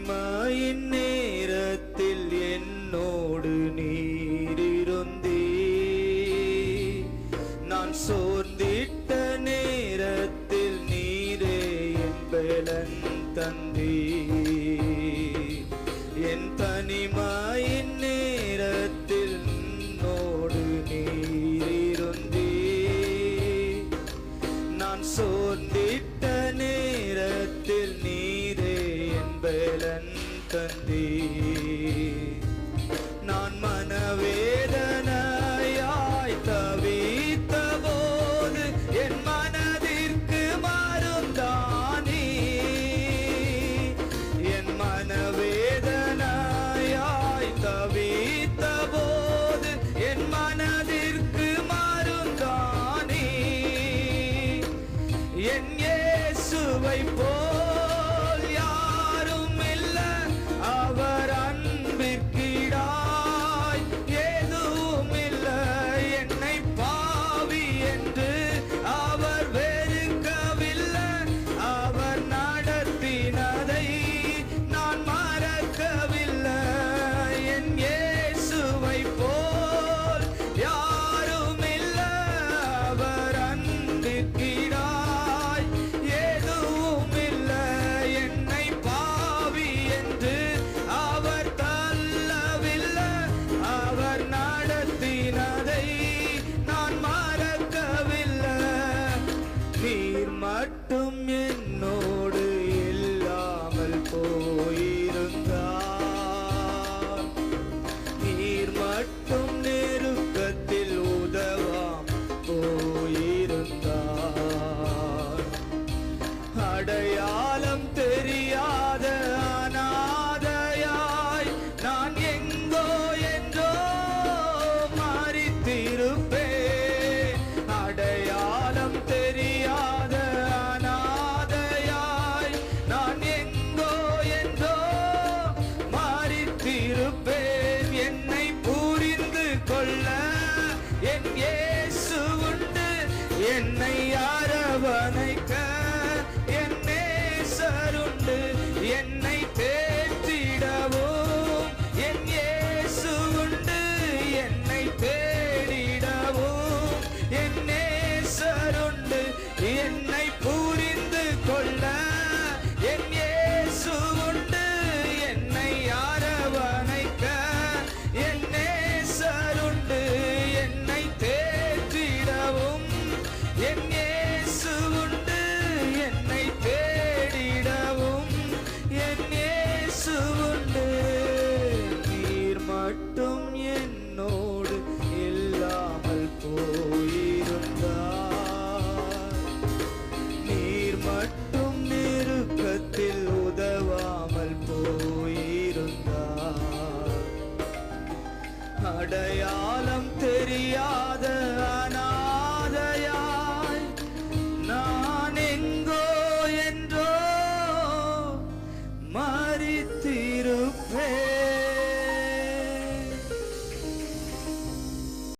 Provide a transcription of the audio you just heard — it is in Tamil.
தனிமையின் நேரத்தில் என்னோடு நீரிருந்தே, நான் சோர்ந்திட்ட நேரத்தில் நீரே என் பலன் தந்தே. என் தனிமையின் நேரத்தில் என்னோடு நீரிருந்தே, நான் சோர்ந்திட்ட நேரத்தில் நீரே என் பலன் தந்தே. நான் மனவேதனையாய் தவித்த போது என் மனதிற்கு மருந்தானே. என் மனவேதனையாய் தவித்த போது என் மனதிற்கு மருந்தானே. என் இயேசுவை போல் யாரும் இல்ல, அவர் அன்பிற்கிடாய் எதுவும் இல்ல. என்னை பாவி என்று அவர் வெறுக்கவில்லை, அவர் நடத்தினதை நான் மறக்கவில்லை. என் இயேசுவை போல் யாரும் இல்ல, அவர் அன்பிற்கிடாய் எதுவும் இல்ல. என்னை பாவி என்று அவர் தள்ளவில்லை, அவர் நடத்தினதை நான் மறக்கவில்லை. நீர் மட்டும் என்னோடு இல்லாமல் போயிருந்தார், நீர் மட்டும் நெருக்கத்தில் உதவாம் போயிருந்தார். அடையாளம் தெரியாத அநாதையாய் நான் எங்கோ என்றோ மரித்திருப்பேன். அடையாளம் தெரியாத அநாதையாய் நான் எங்கோ என்றோ மரித்திருப்பேன். என்னை புரிந்து கொள்ள என் இயேசு உண்டு, என்னை